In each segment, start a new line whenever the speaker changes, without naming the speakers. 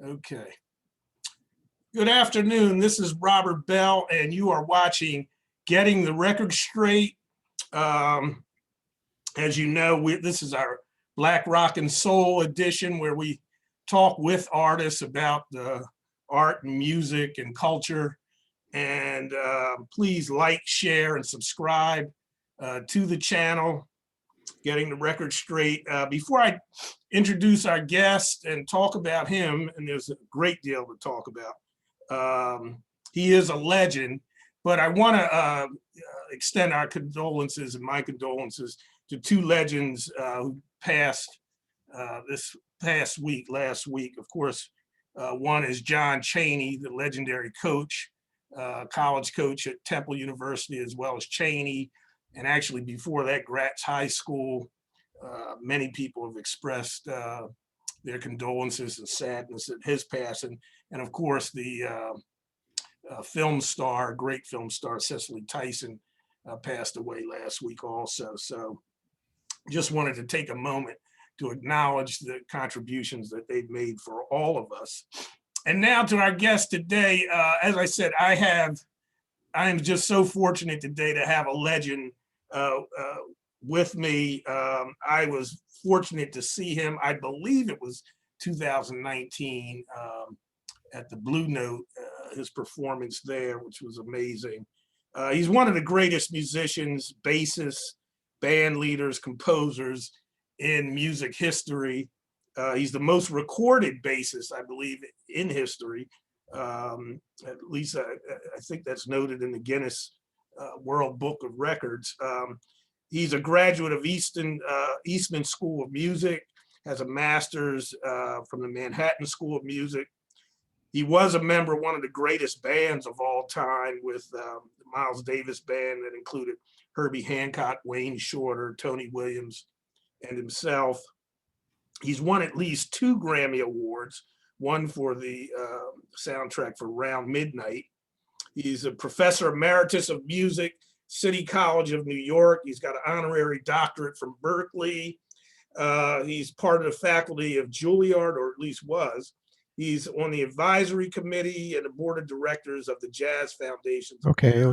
Okay. Good afternoon. This is Robert Bell, and you are watching Getting the Record Straight. Um, as you know, this is our Black Rock and Soul edition where we talk with artists about the art and music and culture. And please like, share, and subscribe to the channel, Getting the Record Straight. Before I introduce our guest and talk about him, and there's a great deal to talk about, he is a legend, but I want to extend our condolences and my condolences to two legends who passed last week. Of course, one is John Chaney, the legendary coach, college coach at Temple University, as well as Chaney. And actually before that, Gratz High School. Many people have expressed their condolences and sadness at his passing. And of course, the film star, great film star, Cicely Tyson, passed away last week also. So just wanted to take a moment to acknowledge the contributions that they've made for all of us. And now to our guest today. As I said, I am just so fortunate today to have a legend with me. I was fortunate to see him, I believe it was 2019, at the Blue Note, his performance there, which was amazing. He's one of the greatest musicians, bassists, band leaders, composers in music history. He's the most recorded bassist, I believe, in history. At least I think that's noted in the Guinness World Book of Records. He's a graduate of Eastman School of Music, has a master's from the Manhattan School of Music. He was a member of one of the greatest bands of all time with the Miles Davis band that included Herbie Hancock, Wayne Shorter, Tony Williams, and himself. He's won at least 2 Grammy Awards, one for the soundtrack for Round Midnight. He's a professor emeritus of music, City College of New York. He's got an honorary doctorate from Berkeley. He's part of the faculty of Juilliard, or at least was. He's on the advisory committee and the board of directors of the Jazz Foundation.
Okay.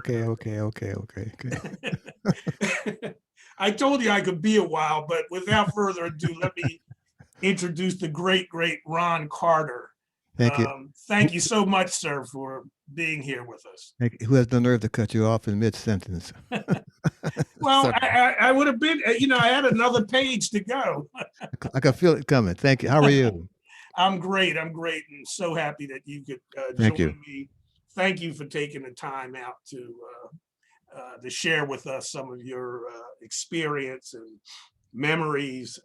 I told you I could be a while, but without further ado, let me introduce the great Ron Carter.
Thank you.
Thank you so much, sir, for being here with us.
Who has the nerve to cut you off in mid-sentence?
Well, I would have been, I had another page to go.
I can feel it coming. Thank you. How are you?
I'm great, and so happy that you could join me. Thank you for taking the time out to share with us some of your experience and memories.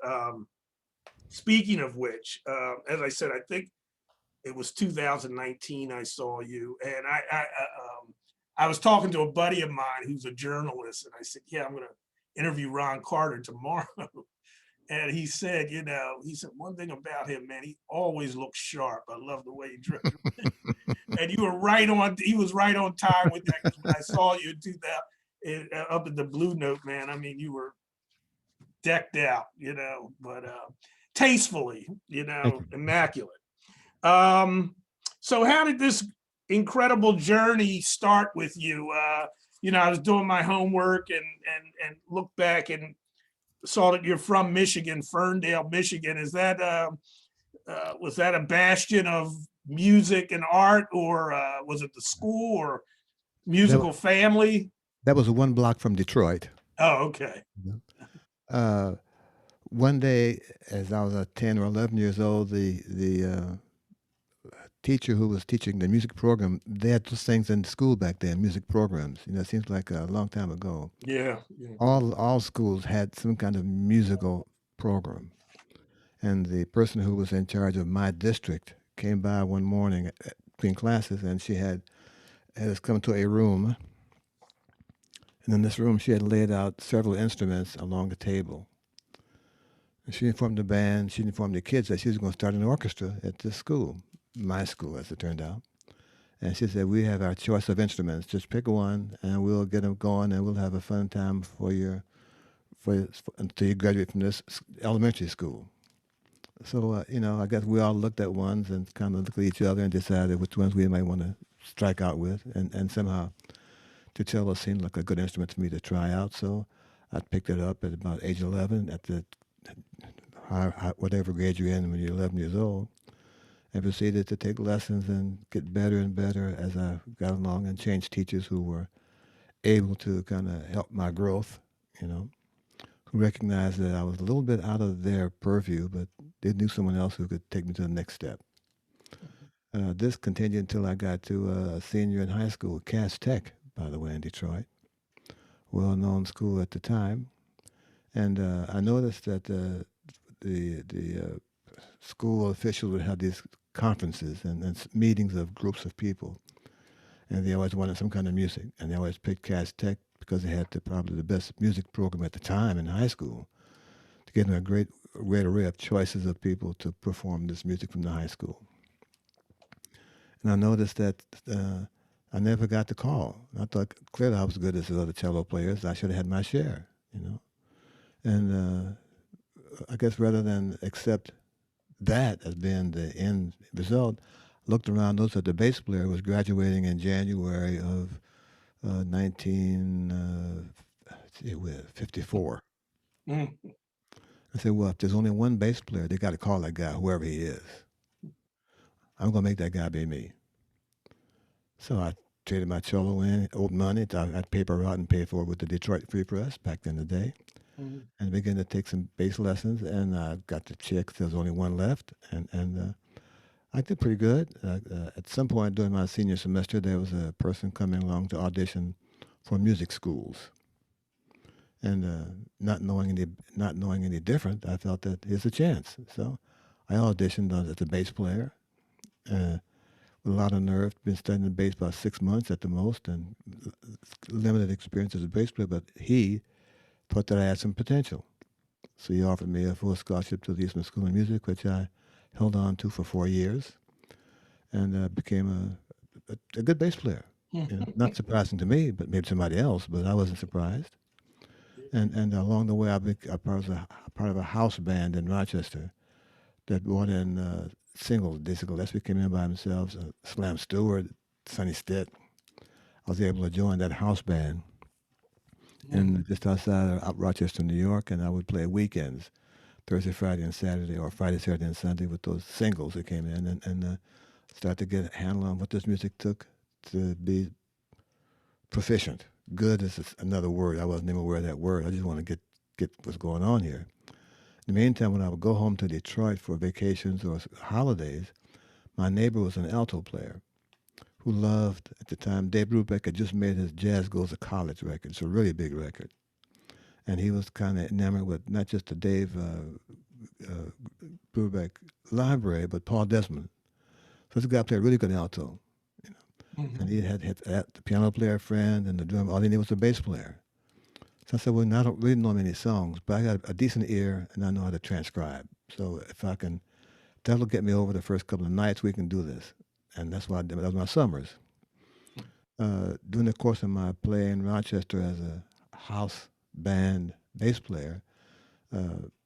Speaking of which, as I said, I think it was 2019 I saw you, and I was talking to a buddy of mine who's a journalist, and I said, yeah, I'm going to interview Ron Carter tomorrow. And he said, one thing about him, man, he always looks sharp. I love the way he dressed. And you were right on, he was right on time with that. When I saw you in 2000, up at the Blue Note, man, I mean, you were decked out, but tastefully, immaculate. So how did this incredible journey start with you? I was doing my homework and looked back and saw that you're from Michigan, Ferndale, Michigan. Is that was that a bastion of music and art, or was it the school or musical family?
That was 1 block from Detroit.
Oh, okay.
One day, as I was 10 or 11 years old, the teacher who was teaching the music program, they had those things in school back then, music programs. It seems like a long time ago.
Yeah.
All schools had some kind of musical program. And the person who was in charge of my district came by one morning between classes, and she had us come to a room. And in this room, she had laid out several instruments along the table. And she informed the band, she informed the kids that she was going to start an orchestra at this school, my school, as it turned out. And she said, we have our choice of instruments. Just pick one, and we'll get them going, and we'll have a fun time for until you graduate from this elementary school. So, I guess we all looked at ones and kind of looked at each other and decided which ones we might want to strike out with. And somehow the cello seemed like a good instrument for me to try out. So I picked it up at about age 11 at the whatever grade you're in when you're 11 years old, and proceeded to take lessons and get better and better as I got along and changed teachers who were able to kind of help my growth, you know, who recognized that I was a little bit out of their purview, but they knew someone else who could take me to the next step. This continued until I got to a senior in high school, Cass Tech, by the way, in Detroit, well-known school at the time. And I noticed that the school officials would have these conferences and meetings of groups of people, and they always wanted some kind of music, and they always picked Cass Tech because they had probably the best music program at the time in high school to give them a great array of choices of people to perform this music from the high school. And I noticed that I never got the call. I thought clearly I was as good as the other cello players. I should have had my share. And I guess rather than accept that as being the end result, looked around, noticed that the bass player was graduating in January of 1954.
Mm.
I said, well, if there's only one bass player, they got to call that guy, whoever he is. I'm going to make that guy be me. So I traded my cello in, old money. I'd paper out and pay for it with the Detroit Free Press back in the day,
Mm.
and began to take some bass lessons. And I got the check. There was only one left, and I did pretty good. At some point during my senior semester, there was a person coming along to audition for music schools, and not knowing any different, I felt that here's a chance. So I auditioned as a bass player. With a lot of nerve, been studying the bass about 6 months at the most, and limited experience as a bass player. But he thought that I had some potential, so he offered me a full scholarship to the Eastman School of Music, which I held on to for 4 years, and became a good bass player. Not surprising to me, but maybe somebody else. But I wasn't surprised. And along the way, I was a part of a house band in Rochester that brought in singles. Dizzy Gillespie came in by themselves, Slam Stewart, Sonny Stitt. I was able to join that house band in just outside of Rochester, New York, and I would play weekends, Thursday, Friday, and Saturday, or Friday, Saturday, and Sunday with those singles that came in, and start to get a handle on what this music took to be proficient. Good is another word. I wasn't even aware of that word. I just want to get what's going on here. In the meantime, when I would go home to Detroit for vacations or holidays, my neighbor was an alto player who loved, at the time, Dave Brubeck had just made his Jazz Goes to College record. It's a really big record. And he was kind of enamored with not just the Dave Brubeck library, but Paul Desmond. So this guy played really good alto. And he had the piano player friend and the drummer. All he needed was a bass player. So I said, well, I don't really know many songs, but I got a decent ear and I know how to transcribe. So if I can, that'll get me over the first couple of nights. We can do this. And that's what I did. That was my summers. During the course of my play in Rochester as a house band bass player,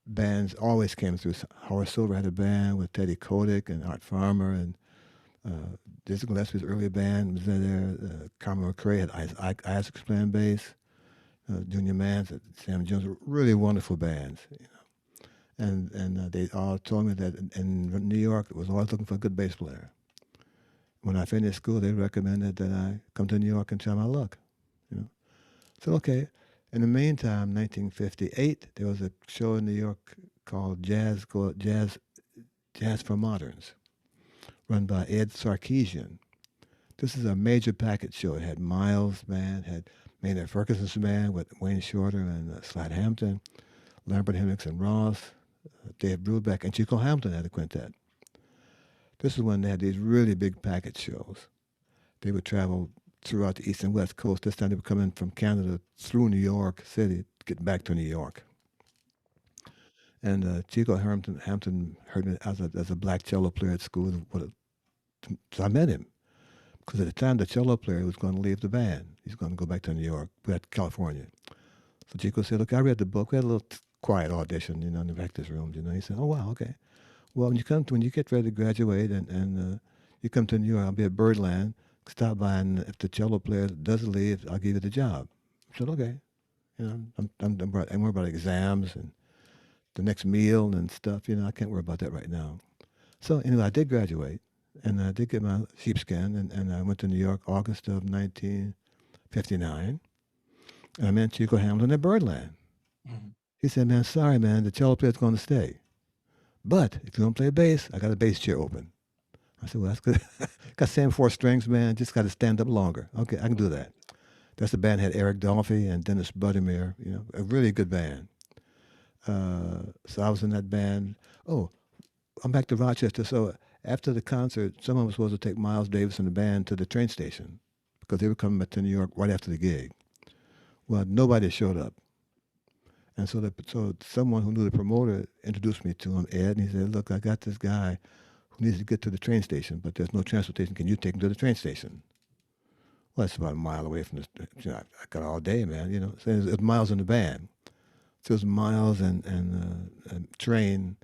bands always came through. Horace Silver had a band with Teddy Kotick and Art Farmer, and Dizzy Gillespie's early band was there. Carmen McRae had Isaacs playing bass. Junior Mans, Sam Jones, really wonderful bands. And they all told me that in New York, it was always looking for a good bass player. When I finished school, they recommended that I come to New York and try my luck. So okay. In the meantime, 1958, there was a show in New York called Jazz for Moderns, run by Ed Sarkeesian. This is a major package show. It had Miles Band, had Maynard Ferguson's band with Wayne Shorter and Slat Hampton, Lambert Hendricks and Ross, Dave Brubeck, and Chico Hamilton had a quintet. This is when they had these really big package shows. They would travel throughout the East and West Coast. This time they would come in from Canada through New York City to get back to New York. And Chico Hampton heard me as a black cello player at school. So I met him. Because at the time, the cello player was going to leave the band. He's going to go back to New York, back to California. So Chico said, look, I read the book. We had a little quiet audition, in the practice rooms, He said, oh, wow, okay. Well, when you get ready to graduate and you come to New York, I'll be at Birdland. Stop by, and if the cello player doesn't leave, I'll give you the job. I said, okay. You know, I'm worried about exams and the next meal and stuff. You know, I can't worry about that right now. So anyway, I did graduate, and I did get my sheepskin, and I went to New York August of 1959, and I met Chico Hamilton at Birdland.
Mhm.
He said, man, sorry, man, the cello player's going to stay. But if you want to play bass, I got a bass chair open. I said, well, that's good. Got same four strings, man. Just got to stand up longer. Okay, I can do that. That's the band had Eric Dolphy and Dennis Buttermere. You know, a really good band. So I was in that band. Oh, I'm back to Rochester. So after the concert, someone was supposed to take Miles Davis and the band to the train station because they were coming back to New York right after the gig. Well, nobody showed up. And so someone who knew the promoter introduced me to him, Ed, and he said, look, I got this guy who needs to get to the train station, but there's no transportation. Can you take him to the train station? Well, it's about a mile away from the, I got all day, man, you know. So it was Miles in the band. So it was Miles and train,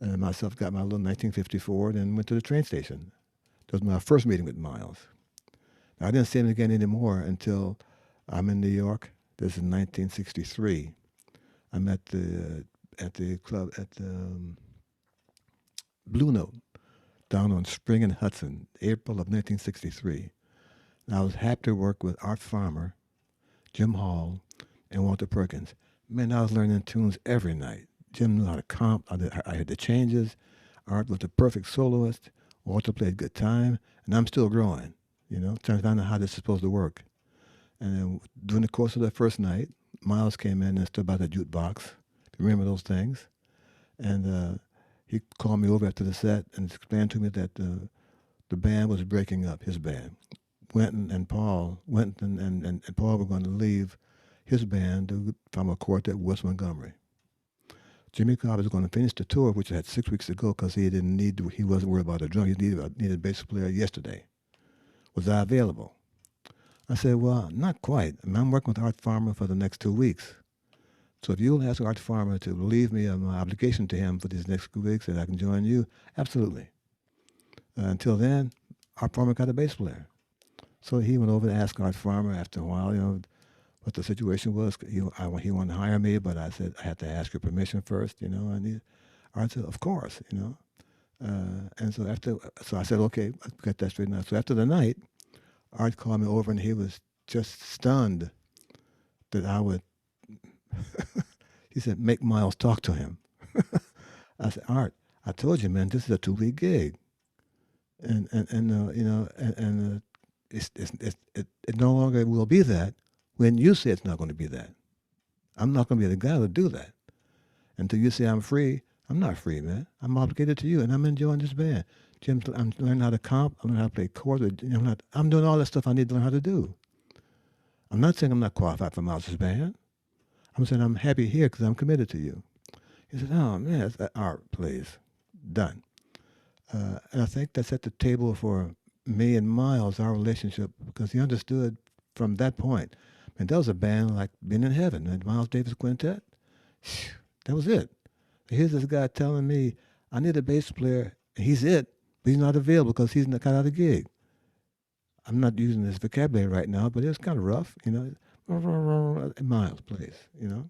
and myself got my little 1954 and went to the train station. That was my first meeting with Miles. Now, I didn't see him again anymore until I'm in New York. This is 1963. I'm at the club at the Blue Note down on Spring and Hudson, April of 1963. And I was happy to work with Art Farmer, Jim Hall, and Walter Perkins. Man, I was learning tunes every night. Jim knew how to comp. I had the changes. Art was the perfect soloist. Walter played good time, and I'm still growing. You know, trying to find out how this is supposed to work. And then during the course of that first night, Miles came in and stood by the jukebox. Remember those things? And he called me over after the set and explained to me that the band was breaking up, his band. Wynton and Paul were going to leave his band to form a quartet with Wes Montgomery. Jimmy Cobb was going to finish the tour, which had 6 weeks to go, because he wasn't worried about a drum. He needed a bass player yesterday. Was I available? I said, well, not quite. I'm working with Art Farmer for the next 2 weeks. So if you'll ask Art Farmer to relieve me of my obligation to him for these next 2 weeks and I can join you, absolutely. Until then, Art Farmer got a bass player. So he went over to ask Art Farmer after a while, you know, what the situation was. He wanted to hire me, but I said I had to ask your permission first, you know. And Art said, of course, you know. So I said, okay, I got that straightened out. So after the night, Art called me over and he was just stunned that I would, he said, make Miles talk to him. I said, Art, I told you, man, this is a 2 week gig. And you know, it no longer will be that when you say it's not going to be that. I'm not going to be the guy to do that. Until you say I'm free, I'm not free, man. I'm obligated to you, and I'm enjoying this band. Jim, I'm learning how to comp. I'm learning how to play chords. I'm doing all the stuff I need to learn how to do. I'm not saying I'm not qualified for Miles's band. I'm saying I'm happy here because I'm committed to you. He said, oh, man, that's art, please. Done. And I think that set the table for me and Miles, our relationship, because he understood from that point. And that was a band like being in heaven. And Miles Davis Quintet, that was it. Here's this guy telling me, I need a bass player, and he's it, but he's not available because he's not got out a gig. I'm not using this vocabulary right now, but it's kind of rough, you know. Miles, please, you know.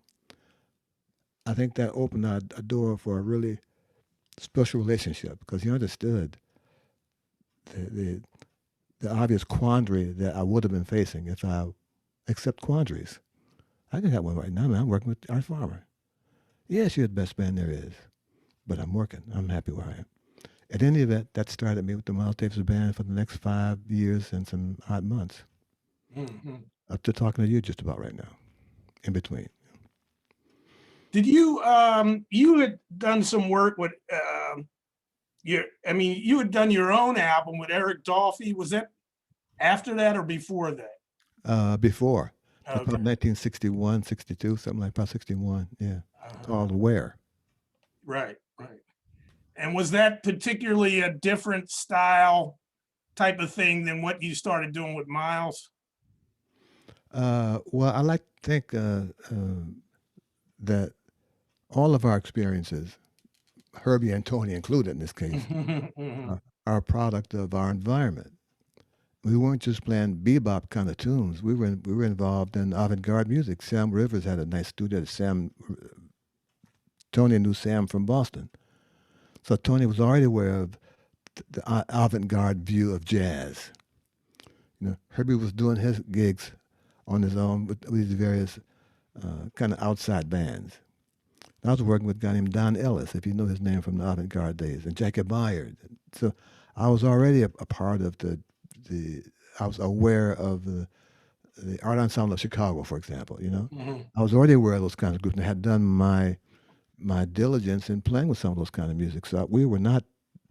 I think that opened a door for a really special relationship because he understood the, the obvious quandary that I would have been facing if I accept quandaries. I can have one right now, man. I'm working with Art Farmer. Yes, you're the best band there is, but I'm working. I'm happy where I am. At any event, that started me with the Miles Davis Band for the next 5 years and some odd months,
Mhm.
up to talking to you just about right now, in between.
Did you you had done some work with you had done your own album with Eric Dolphy. Was that after that or before that?
Before, that's
Okay.
probably 1961, 62, something like about 61, yeah,
Uh-huh.
called Where.
Right, right. And was that particularly a different style type of thing than what you started doing with Miles?
Well, I like to think that all of our experiences Herbie and Tony included in this case,
Mhm.
are a product of our environment. We weren't just playing bebop kind of tunes. We were involved in avant-garde music. Sam Rivers had a nice studio. Tony knew Sam from Boston, so Tony was already aware of the avant-garde view of jazz. Herbie was doing his gigs on his own with these various kind of outside bands. I was working with a guy named Don Ellis, if you know his name from the avant-garde days, and Jackie Byard. So I was already a part of the. I was aware of the art ensemble of Chicago, for example.
Mhm.
I was already aware of those kinds of groups, and I had done my diligence in playing with some of those kind of music. So we were not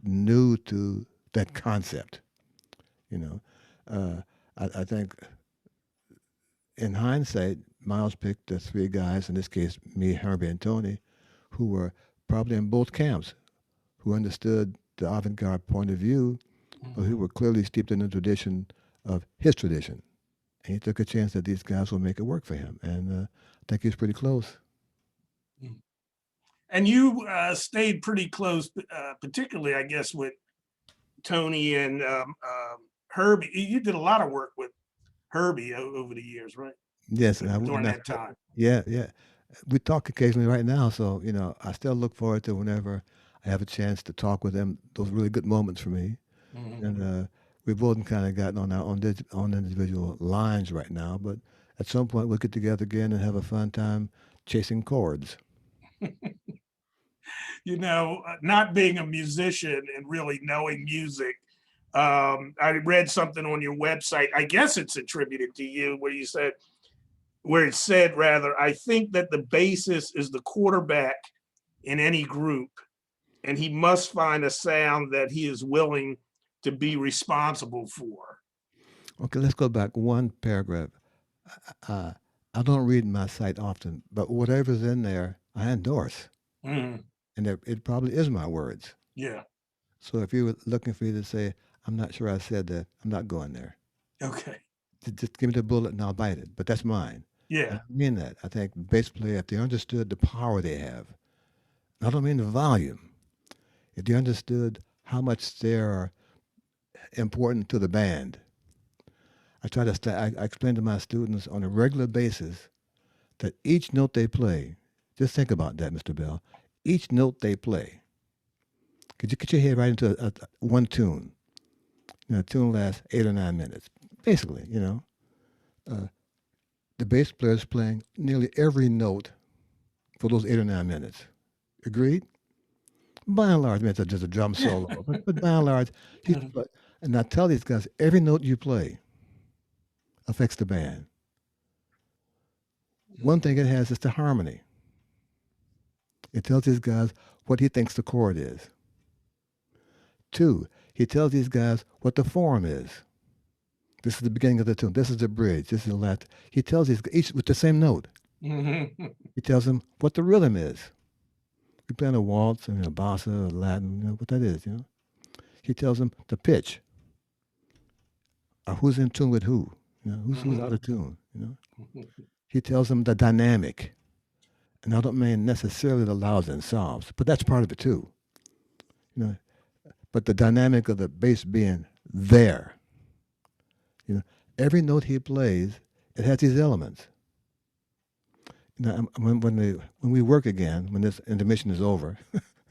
new to that concept. You know, uh, I think in hindsight, Miles picked the three guys, in this case, me, Herbie, and Tony, who were probably in both camps, who understood the avant garde point of view, but who
Mhm.
were clearly steeped in the tradition of his tradition. And he took a chance that these guys would make it work for him. And I think he was pretty close.
Mhm. And you stayed pretty close, particularly, I guess, with Tony and Herbie. You did a lot of work with Herbie over the years, right?
Yes,
During that time.
yeah, yeah. We talk occasionally right now, so I still look forward to whenever I have a chance to talk with him. Those really good moments for me.
Mhm.
And we've both kind of gotten on our own individual lines right now. But at some point, we'll get together again and have a fun time chasing chords.
Not being a musician and really knowing music. I read something on your website. I guess it's attributed to you where it said rather, I think that the bassist is the quarterback in any group, and he must find a sound that he is willing to be responsible for.
Okay, let's go back one paragraph. Uh, I don't read my site often, but whatever's in there, I endorse.
Mhm.
And it probably is my words.
Yeah.
So if you were looking for you to say, I'm not sure I said that, I'm not going there.
Okay.
Just give me the bullet and I'll bite it. But that's mine.
Yeah.
And I mean that. I think bass player, if they understood the power they have, I don't mean the volume, if they understood how much they're important to the band. I explain to my students on a regular basis that each note they play, just think about that, Mr. Bell. Each note they play, could you get your head right into one tune? A tune lasts 8 or 9 minutes, basically. Uh, the bass player is playing nearly every note for those 8 or 9 minutes. Agreed? By and large, I mean, it's just a drum solo, but by and large, he's. And I tell these guys, every note you play affects the band. One thing it has is the harmony. It tells these guys what he thinks the chord is. Two, he tells these guys what the form is. This is the beginning of the tune. This is the bridge. This is the last. He tells these each with the same note.
Mhm.
He tells them what the rhythm is. We play on a waltz and a bossa, or Latin, what that is. He tells them the pitch, or who's in tune with who. Who's out
Mhm.
of tune. He tells them the dynamic, and I don't mean necessarily the louds and sobs, but that's part of it too. You know, but the dynamic of the bass being there. You know, every note he plays, it has these elements. When we work again, when this intermission is over,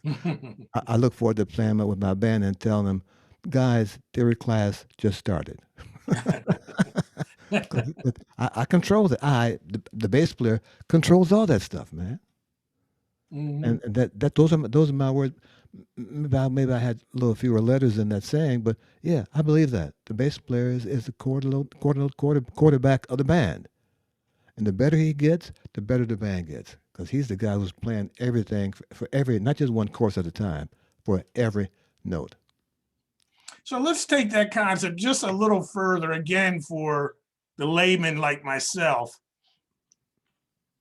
I look forward to playing with my band and telling them, guys, theory class just started. 'Cause I control it. The bass player controls all that stuff, man.
Mhm.
And those are my words. Maybe I had a little fewer letters in that saying, but yeah, I believe that the bass player is the quarterback of the band, and the better he gets, the better the band gets, because he's the guy who's playing everything for every, not just one course at a time, for every note.
So let's take that concept just a little further again for the layman like myself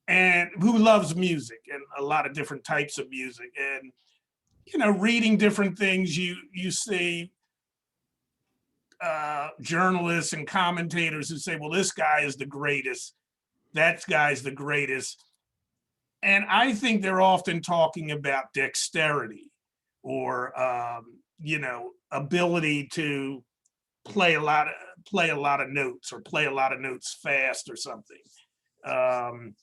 and who loves music and a lot of different types of music and reading different things. You see journalists and commentators who say, well, this guy is the greatest, that guy's the greatest. And I think they're often talking about dexterity. or ability to play a lot of play a lot of notes or play a lot of notes fast or something. Um,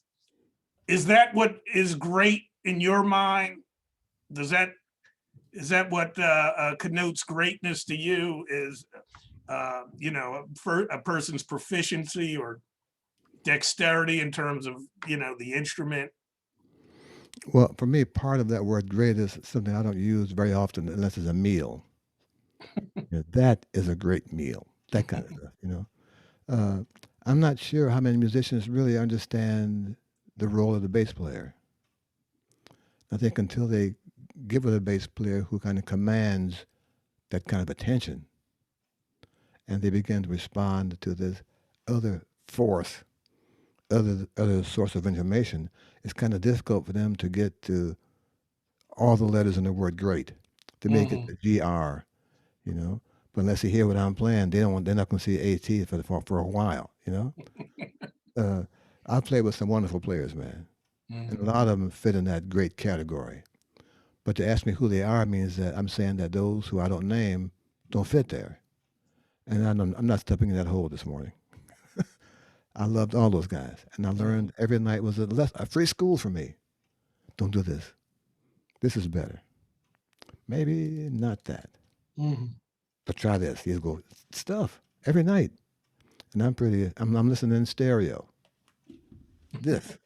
is that what is great in your mind? Does that is that what connotes greatness to you? Is for a person's proficiency or dexterity in terms of the instrument?
Well, for me, part of that word great is something I don't use very often unless it's a meal. That is a great meal. That kind of stuff. Uh, I'm not sure how many musicians really understand the role of the bass player. I think until they give it a bass player who kind of commands that kind of attention and they begin to respond to this other force, other source of information, it's kind of difficult for them to get to all the letters in the word great to make it
Hmm.
the GR, you know. But unless they hear what I'm playing, they're not going to see AT for a while. Uh, I play with some wonderful players, man, and a
Hmm.
lot of them fit in that great category. But to ask me who they are means that I'm saying that those who I don't name don't fit there, and I'm not stepping in that hole this morning. I loved all those guys, and I learned every night was a free school for me. Don't do this. This is better. Maybe not that,
Hmm.
but try this. You go stuff every night, and I'm listening in stereo. This,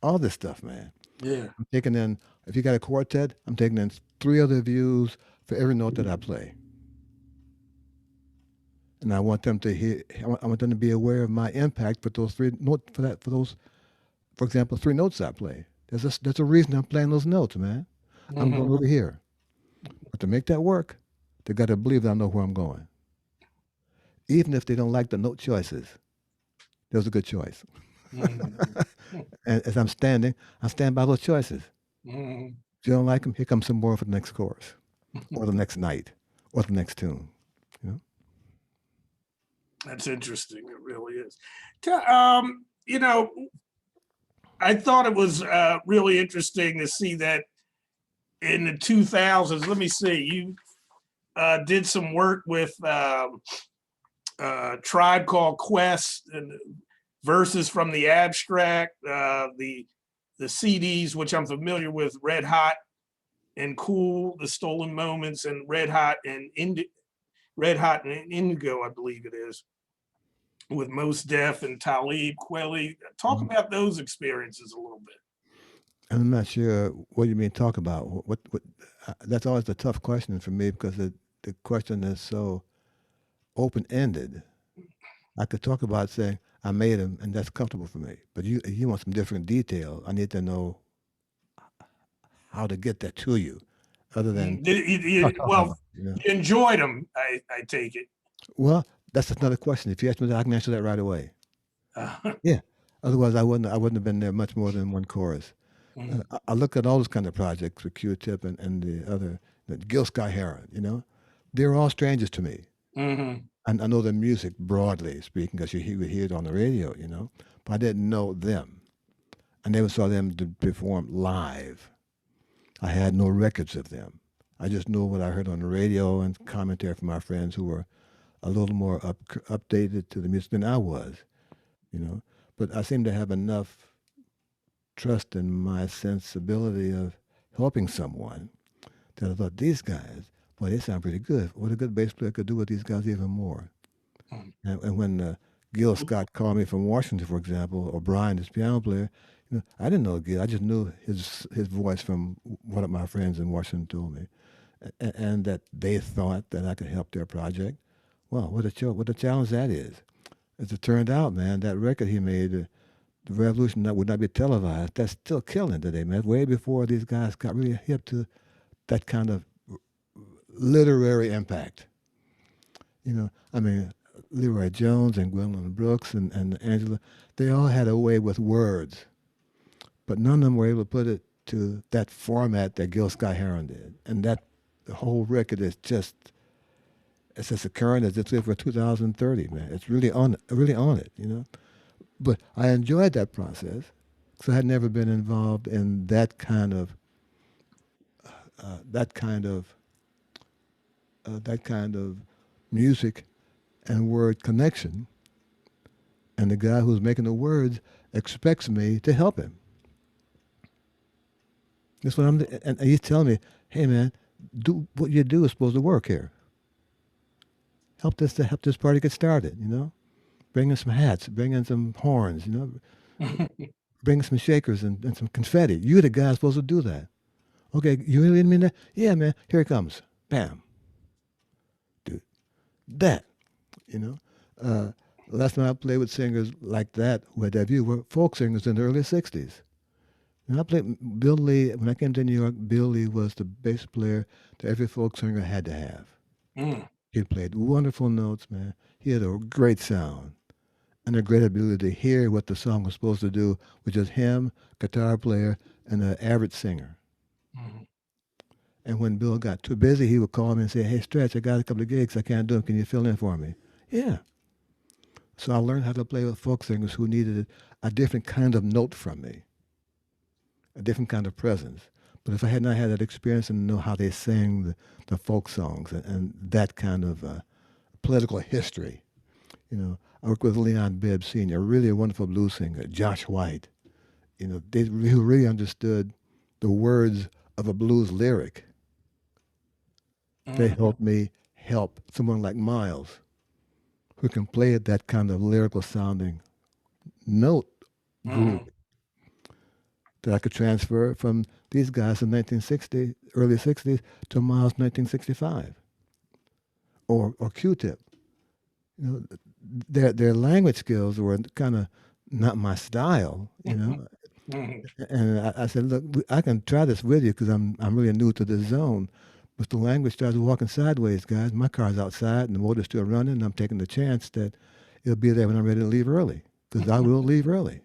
all this stuff, man.
Yeah.
I'm taking in. If you got a quartet, I'm taking in three other views for every note that I play, and I want them to hear. I want them to be aware of my impact for those three note for those. For example, three notes I play. There's a reason I'm playing those notes, man. I'm going
Hmm.
over here. But to make that work, they got to believe that I know where I'm going. Even if they don't like the note choices, that was a good choice.
Hmm.
And as I'm standing, I stand by those choices.
Hmm.
If you don't like them, here comes some more for the next chorus, or the next night, or the next tune. You know?
That's interesting. It really is. I thought it was really interesting to see that in the 2000s. Let me see. You did some work with Tribe Called Quest and Verses from the Abstract, the CDs, which I'm familiar with, Red Hot and Cool, The Stolen Moments, and Red Hot and Indigo, I believe it is, with Mos Def and Talib Kweli. Talk
Mhm.
about those experiences a little bit.
I'm not sure what you mean talk about. That's always a tough question for me because the question is so open ended. I could talk about saying I made them and that's comfortable for me. But you want some different detail. I need to know how to get that to you, other than talking
Well,
about it.
you enjoyed them, I take it.
Well, that's another question. If you ask me that, I can answer that right away.
Uh,
Yeah. Otherwise, I wouldn't have been there much more than one chorus. I look at all those kind of projects with Q-Tip and the other, Gil Scott Heron. They're all strangers to me.
mm-hmm.
And I know their music broadly speaking because you would hear it on the radio. But I didn't know them. I never saw them perform live. I had no records of them. I just knew what I heard on the radio and commentary from my friends who were a little more updated to the music than I was, you know. But I seem to have enough trust in my sensibility of helping someone that I thought these guys, boy, they sound pretty good. What a good bass player could do with these guys even more. And when Gil Scott called me from Washington, for example, or Brian, his piano player, I didn't know Gil. I just knew his voice from one of my friends in Washington told me, and that they thought that I could help their project. Well, what a challenge that is. As it turned out, man, that record he made, the revolution that would not be televised, that's still killing today, man. Way before these guys got really hip to that kind of literary impact. I mean, Leroy Jones and Gwendolyn Brooks and Angela, they all had a way with words, but none of them were able to put it to that format that Gil Scott Heron did. And that the whole record is just it's as current as it's for 2030, man. It's really on it. But I enjoyed that process because I had never been involved in that kind of that kind of music and word connection, and the guy who's making the words expects me to help him. That's what and he's telling me, hey man, do what you do is supposed to work here. Help this party get started, you know? Bring in some hats, bring in some horns, you know, bring some shakers and some confetti. You're the guy supposed to do that. Okay, you really mean that? Yeah, man, here it comes. Bam. Dude, that, you know? Uh, last time I played with singers like that, with that view, were folk singers in the early 60s. When I played Bill Lee, when I came to New York, Bill Lee was the bass player that every folk singer had to have.
Mm.
He played wonderful notes, man. He had a great sound and a great ability to hear what the song was supposed to do with just him, guitar player, and an average singer.
Mm.
And when Bill got too busy, he would call me and say, hey, Stretch, I got a couple of gigs. I can't do them. Can you fill in for me? Yeah. So I learned how to play with folk singers who needed a different kind of note from me, a different kind of presence. But if I had not had that experience and know how they sang the folk songs and that kind of political history, you know, I worked with Leon Bibb Sr., really a wonderful blues singer, Josh White, you know, who really understood the words of a blues lyric. They
Mm.
helped me help someone like Miles, who can play at that kind of lyrical sounding note group
Mm.
that I could transfer from these guys in 1960, early 60s to Miles 1965, or Q-Tip. You know, their language skills were kind of not my style, you know.
Mm.
And I said, look, I can try this with you because I'm really new to this zone. But the language starts walking sideways, guys. My car's outside and the motor's still running, and I'm taking the chance that it'll be there when I'm ready to leave early because I will leave early,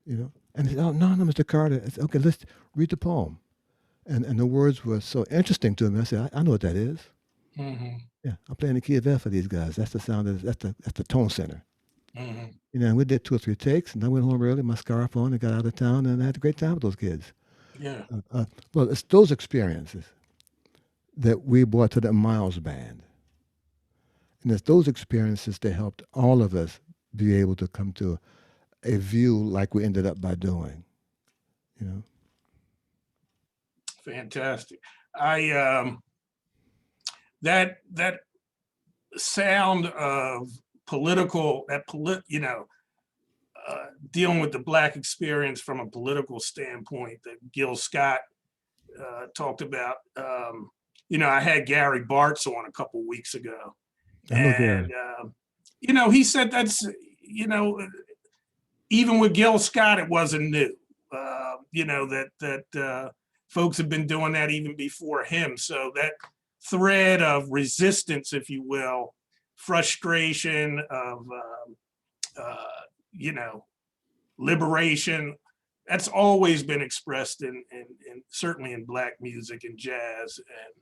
you know. And he said, oh, no, no, Mr. Carter. I said, okay, let's read the poem. And the words were so interesting to me. I said, I know what that is.
Mm.
Yeah, I'm playing the key of F for these guys. That's the sound. That's the tone center.
Mm.
You know, and we did 2 or 3 takes, and I went home early, my scarf on, and got out of town, and I had a great time with those kids.
Yeah.
Well, it's those experiences that we brought to the Miles Band. And it's those experiences that helped all of us be able to come to a view like we ended up by doing, you know.
Fantastic. I that sound of political you know, dealing with the black experience from a political standpoint that Gil Scott talked about. You know, I had Gary Bartz on a couple weeks ago,
I know
and
Gary.
you know, he said that's, you know, even with Gil Scott, it wasn't new. You know, that folks have been doing that even before him. So that thread of resistance, if you will, frustration of uh, you know, liberation, that's always been expressed in certainly in black music and jazz and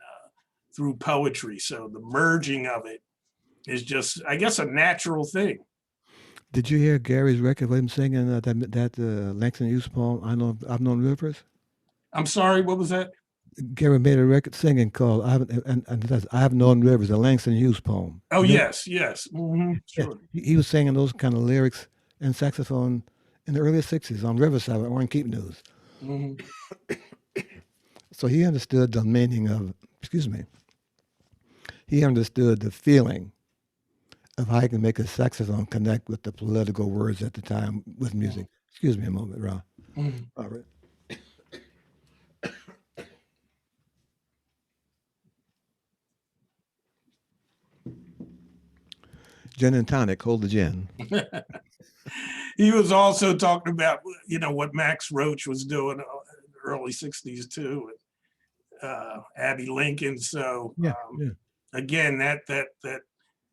through poetry. So the merging of it is just, I guess, a natural thing.
Did you hear Gary's record of him singing that Langston Hughes poem, I've Known Rivers?
I'm sorry, what was that?
Gary made a record singing called and that's I Have Known Rivers, a Langston Hughes poem.
Oh,
You know?
yes, yes. Hmm,
Yeah,
sure.
he was singing those kind of lyrics and saxophone in the early 60s on Riverside with Orrin Keep News.
Hmm.
So he understood the meaning of, excuse me, he understood the feeling of how you can make a saxophone connect with the political words at the time with music. Excuse me a moment, Ron.
Hmm.
Robert. Gin and tonic, hold the gin.
He was also talking about, you know, what Max Roach was doing in the early 60s too, with Abby Lincoln. So
Yeah, yeah.
again, that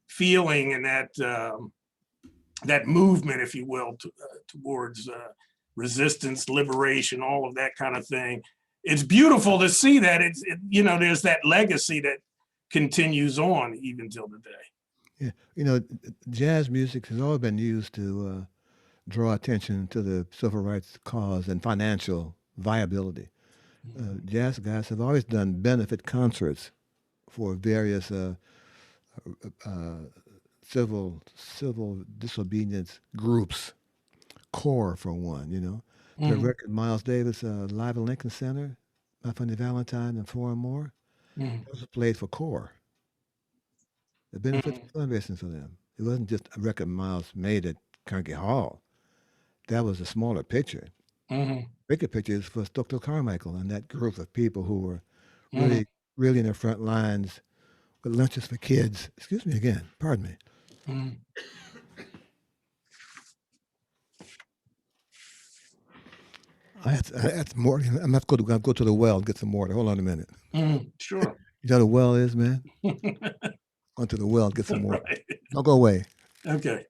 feeling and that movement, if you will, towards resistance, liberation, all of that kind of thing. It's beautiful to see that you know, there's that legacy that continues on even till today.
Yeah. You know, jazz music has always been used to draw attention to the civil rights cause and financial viability. Jazz guys have always done benefit concerts for various uh, civil disobedience groups. Core for one, you know. The
Mm-hmm.
record Miles Davis live at Lincoln Center, My Funny Valentine, and four and more.
Mm-hmm.
Those were played for Core. The benefits of fundraising for them. It wasn't just a record Miles made at Carnegie Hall. That was a smaller picture.
Mm-hmm.
Bigger picture is for Dr. Carmichael and that group of people who were
Mm-hmm.
really, really in the front lines with lunches for kids. Excuse me again. Pardon me.
Mm-hmm.
I had some more. I'm not going to go to the well and get some water. Hold on a minute.
Mm-hmm. Sure.
You know what a well is, man? Go to the well and get some water.
Right.
Don't go away.
Okay.